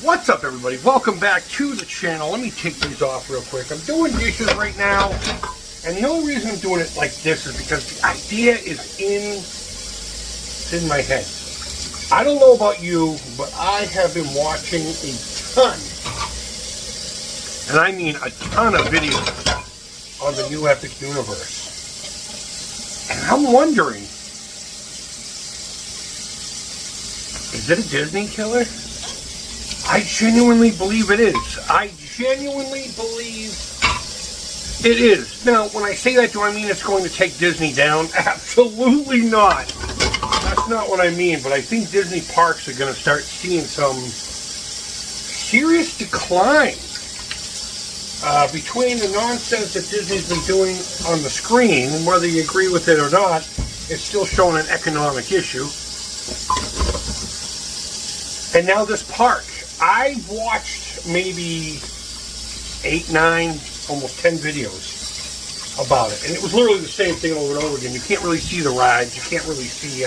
What's up, everybody? Welcome back to the channel. Let me take these off real quick. I'm doing dishes right now, and the only reason I'm doing it like this is because the idea is in my head. I don't know about you, but I have been watching a ton, and I mean a ton of videos on the new Epic Universe. And I'm wondering, is it a Disney killer? I genuinely believe it is. I genuinely believe it is. Now, when I say that, do I mean it's going to take Disney down? Absolutely not. That's not what I mean, but I think Disney parks are going to start seeing some serious decline between the nonsense that Disney's been doing on the screen, and whether you agree with it or not, it's still showing an economic issue. And now this park. I've watched maybe 8, 9, almost 10 videos about it. And it was literally the same thing over and over again. You can't really see the rides. You can't really see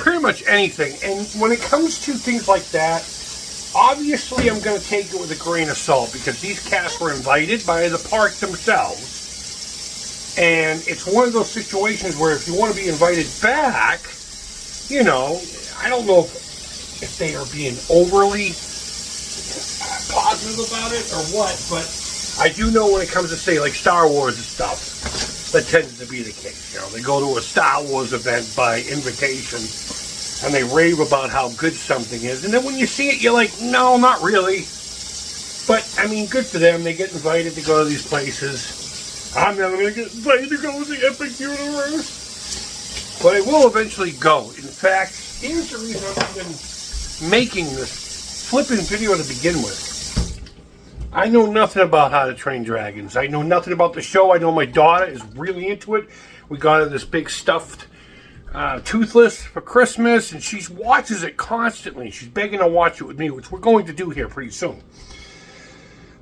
pretty much anything. And when it comes to things like that, obviously I'm going to take it with a grain of salt because these cats were invited by the park themselves. And it's one of those situations where if you want to be invited back, you know, I don't know if they are being overly positive about it or what, but I do know when it comes to, say, like Star Wars and stuff, that tends to be the case. You know, they go to a Star Wars event by invitation, and they rave about how good something is, and then when you see it, you're like, no, not really. But, I mean, good for them. They get invited to go to these places. I'm never going to get invited to go to the Epic Universe. But I will eventually go. In fact, here's the reason I've been making this flipping video to begin with. I know nothing about How to Train Dragons. I know nothing about the show. I know my daughter is really into it. We got her this big stuffed Toothless for Christmas, and she watches it constantly. She's begging to watch it with me, which we're going to do here pretty soon.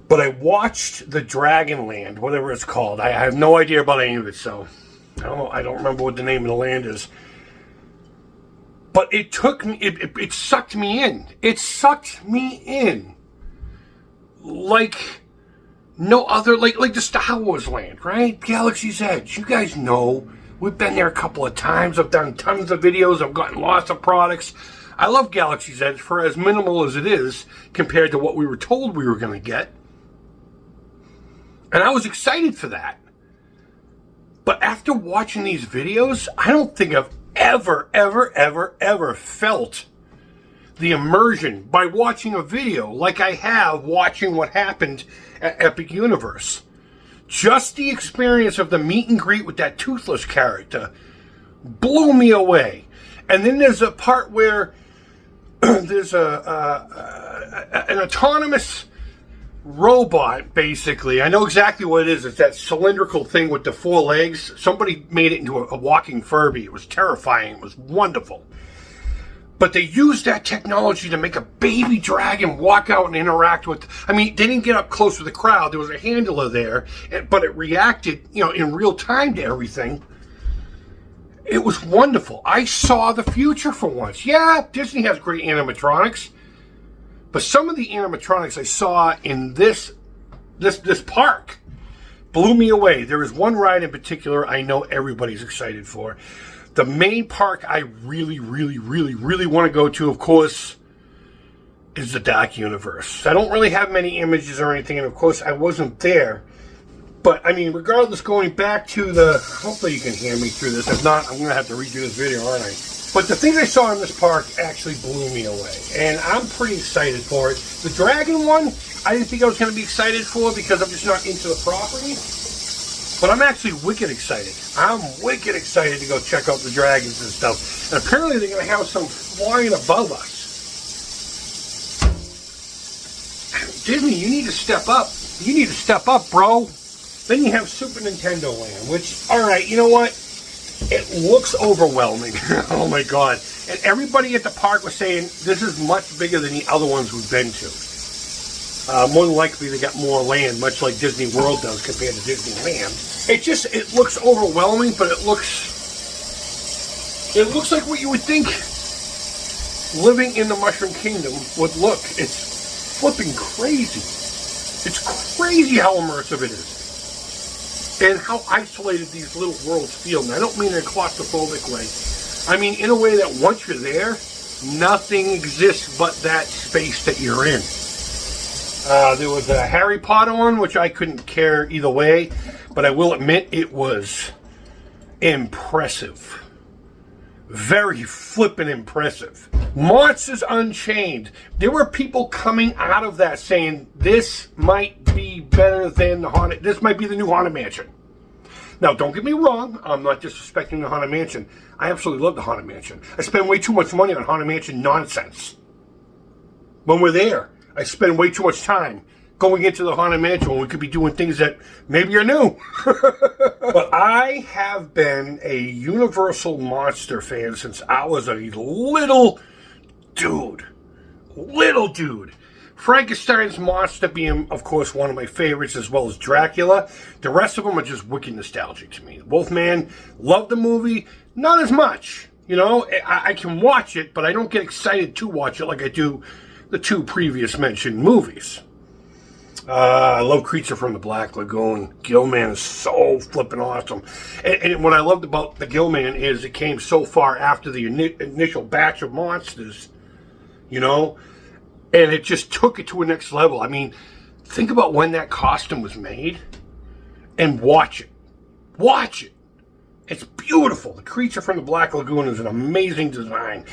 But I watched the Dragonland, whatever it's called. I have no idea about any of it, so I don't remember what the name of the land is. But it took me, it sucked me in. It sucked me in like no other, like the Star Wars land, right? Galaxy's Edge. You guys know. We've been there a couple of times. I've done tons of videos. I've gotten lots of products. I love Galaxy's Edge for as minimal as it is compared to what we were told we were going to get. And I was excited for that. But after watching these videos, I don't think I've ever felt the immersion by watching a video like I have watching what happened at Epic Universe. Just the experience of the meet and greet with that Toothless character blew me away. And then there's a part where there's an autonomous robot, basically. I know exactly what it is. It's that cylindrical thing with the 4 legs. Somebody made it into a walking Furby. It was terrifying. It was wonderful. But they used that technology to make a baby dragon walk out and interact with... I mean, they didn't get up close to the crowd. There was a handler there, but it reacted, you know, in real time to everything. It was wonderful. I saw the future for once. Yeah, Disney has great animatronics. But some of the animatronics I saw in this park blew me away. There is one ride in particular I know everybody's excited for. The main park I really want to go to, of course, is the Dark Universe. I don't really have many images or anything, and of course I wasn't there. But, I mean, regardless, going back to the... Hopefully you can hear me through this. If not, I'm going to have to redo this video, aren't I? But the things I saw in this park actually blew me away. And I'm pretty excited for it. The Dragon one, I didn't think I was going to be excited for because I'm just not into the property. But I'm actually wicked excited. I'm wicked excited to go check out the dragons and stuff. And apparently they're going to have some flying above us. Disney, you need to step up. You need to step up, bro. Then you have Super Nintendo Land, which, alright, you know what? It looks overwhelming. Oh my God. And everybody at the park was saying this is much bigger than the other ones we've been to. More than likely they got more land, much like Disney World does compared to Disneyland. It looks overwhelming, but it looks like what you would think living in the Mushroom Kingdom would look. It's flipping crazy. It's crazy how immersive it is. And how isolated these little worlds feel. And I don't mean in a claustrophobic way. I mean in a way that once you're there, nothing exists but that space that you're in. There was a Harry Potter one, which I couldn't care either way. But I will admit it was impressive. Very flippin' impressive. Monsters Unchained. There were people coming out of that saying this might be better than the Haunted. This might be the new Haunted Mansion. Now, don't get me wrong. I'm not disrespecting the Haunted Mansion. I absolutely love the Haunted Mansion. I spend way too much money on Haunted Mansion nonsense. When we're there, I spend way too much time going into the Haunted Mansion when we could be doing things that maybe are new. But I have been a Universal Monster fan since I was a little dude. Little dude. Frankenstein's monster being, of course, one of my favorites, as well as Dracula. The rest of them are just wicked nostalgic to me. Wolfman, love the movie, not as much. You know, I can watch it, but I don't get excited to watch it like I do the two previous mentioned movies. I love Creature from the Black Lagoon. Gilman is so flippin' awesome. And what I loved about the Gilman is it came so far after the initial batch of monsters, you know, and it just took it to a next level. I mean, think about when that costume was made and watch it. Watch it. It's beautiful. The Creature from the Black Lagoon is an amazing design.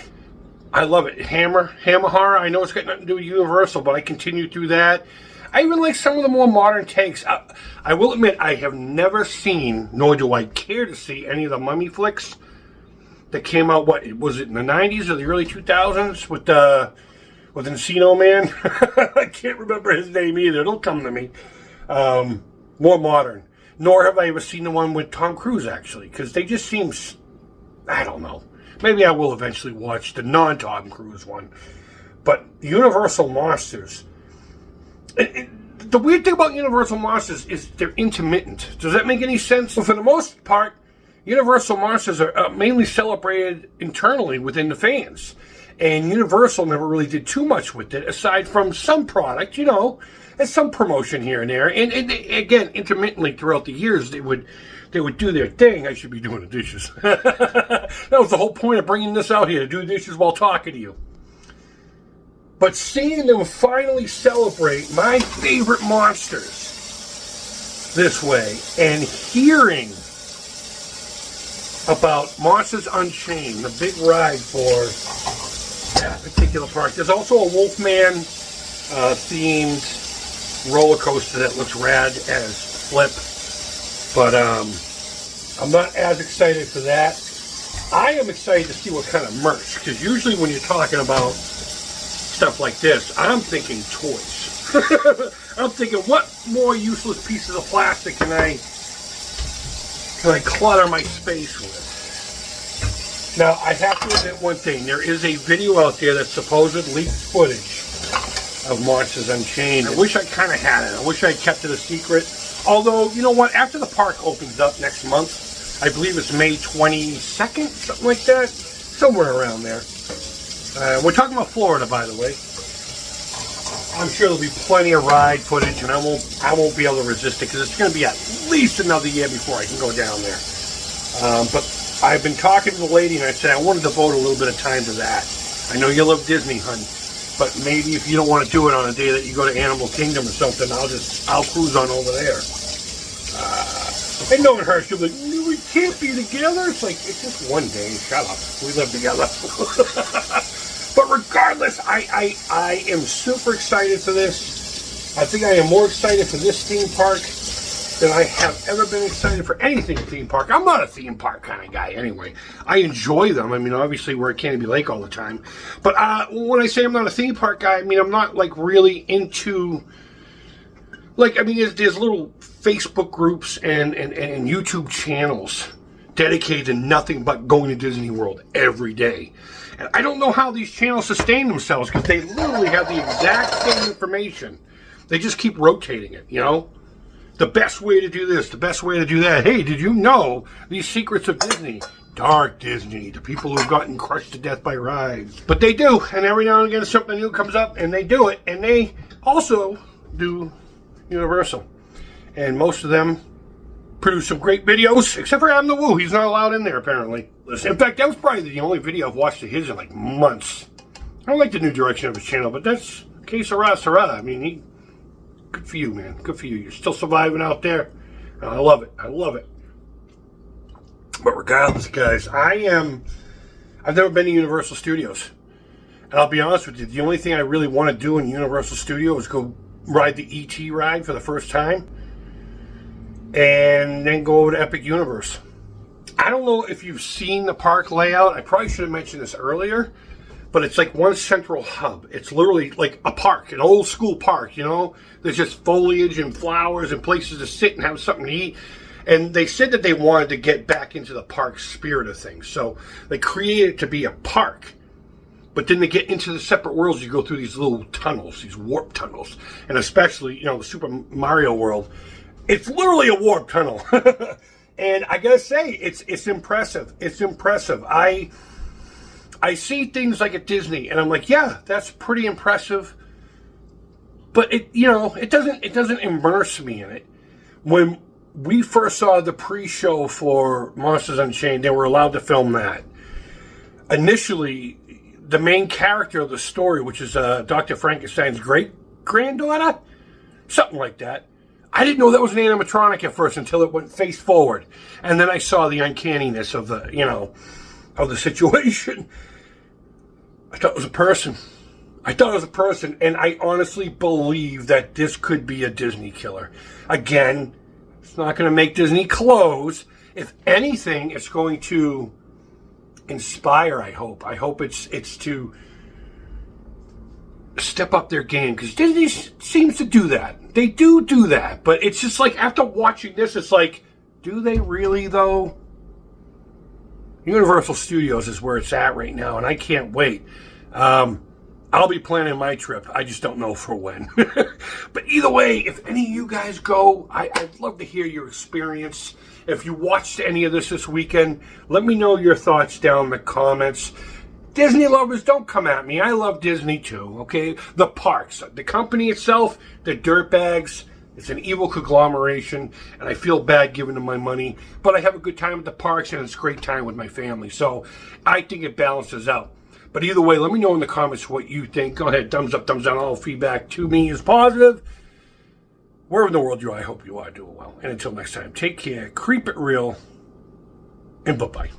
I love it. Hammer Horror. I know it's got nothing to do with Universal, but I continue through that. I even like some of the more modern takes. I will admit, I have never seen, nor do I care to see, any of the Mummy flicks that came out, what, was it in the 90s or the early 2000s with Encino Man? I can't remember his name either. It'll come to me. More modern. Nor have I ever seen the one with Tom Cruise, actually, because they just seem, I don't know. Maybe I will eventually watch the non-Tom Cruise one. But Universal Monsters... the weird thing about Universal Monsters is they're intermittent. Does that make any sense? Well, for the most part, Universal Monsters are mainly celebrated internally within the fans. And Universal never really did too much with it, aside from some product, you know, and some promotion here and there. And again, intermittently throughout the years, they would do their thing. I should be doing the dishes. That was the whole point of bringing this out here, to do dishes while talking to you. But seeing them finally celebrate my favorite monsters this way, and hearing about Monsters Unchained, the big ride for that particular park. There's also a Wolfman themed roller coaster that looks rad as flip. But I'm not as excited for that. I am excited to see what kind of merch, because usually when you're talking about stuff like this, I'm thinking toys. I'm thinking, what more useless pieces of plastic can I clutter my space with? Now, I have to admit one thing. There is a video out there that's supposed leaked footage of Monsters Unchained. I wish I kind of had it. I wish I kept it a secret. Although, you know what? After the park opens up next month, I believe it's May 22nd, something like that. Somewhere around there. We're talking about Florida, by the way. I'm sure there'll be plenty of ride footage, and I won't be able to resist it, because it's going to be at least another year before I can go down there. But I've been talking to the lady, and I said I want to devote a little bit of time to that. I know you love Disney, hun, but maybe if you don't want to do it on a day that you go to Animal Kingdom or something, I'll cruise on over there. And knowing her, she'll be like, we can't be together. It's like, it's just one day. Shut up. We live together. But regardless, I am super excited for this. I think I am more excited for this theme park than I have ever been excited for anything theme park. I'm not a theme park kind of guy anyway. I enjoy them. I mean, obviously we're at Canopy Lake all the time. But when I say I'm not a theme park guy, I mean, I'm not like really into... Like, I mean, there's little Facebook groups and YouTube channels dedicated to nothing but going to Disney World every day. And I don't know how these channels sustain themselves, because they literally have the exact same information. They just keep rotating it, you know? the best way to do this, the best way to do that. Hey, did you know these secrets of Disney? Dark Disney, the people who've gotten crushed to death by rides. But they do, and every now and again something new comes up, and they do it, and they also do Universal. And most of them produce some great videos, except for Adam the Woo. He's not allowed in there, apparently. Listen, in fact, that was probably the only video I've watched of his in like months. I don't like the new direction of his channel, but that's que sera, sera. I mean, good for you, man. Good for you. You're still surviving out there. And I love it. I love it. But regardless, guys, I've never been to Universal Studios. And I'll be honest with you, the only thing I really want to do in Universal Studios is go ride the E.T. ride for the first time. And then go over to Epic Universe. I don't know if you've seen the park layout. I probably should have mentioned this earlier. But it's like one central hub. It's literally like a park, an old school park, you know? There's just foliage and flowers and places to sit and have something to eat. And they said that they wanted to get back into the park spirit of things. So they created it to be a park. But then they get into the separate worlds. You go through these little tunnels, these warp tunnels. And especially, you know, the Super Mario world. It's literally a warp tunnel. And I gotta say, it's impressive. It's impressive. I see things like at Disney, and I'm like, yeah, that's pretty impressive. But it doesn't immerse me in it. When we first saw the pre-show for Monsters Unchained, they were allowed to film that. Initially, the main character of the story, which is Dr. Frankenstein's great-granddaughter, something like that. I didn't know that was an animatronic at first until it went face forward. And then I saw the uncanniness of the situation. I thought it was a person. And I honestly believe that this could be a Disney killer. Again, it's not going to make Disney close. If anything, it's going to inspire, I hope. I hope it's to step up their game, because Disney seems to do that. They do that. But it's just like, after watching this, it's like, do they really, though? Universal Studios is where it's at right now, and I can't wait. I'll be planning my trip. I just don't know for when. But either way, if any of you guys go, I'd love to hear your experience. If you watched any of this weekend, let me know your thoughts down in the comments. Disney lovers, don't come at me. I love Disney too, okay? The parks, the company itself, the dirtbags. It's an evil conglomeration, and I feel bad giving them my money. But I have a good time at the parks, and it's a great time with my family. So I think it balances out. But either way, let me know in the comments what you think. Go ahead, thumbs up, thumbs down. All feedback to me is positive. Wherever in the world you are, I hope you are doing well. And until next time, take care, keep it real, and bye-bye.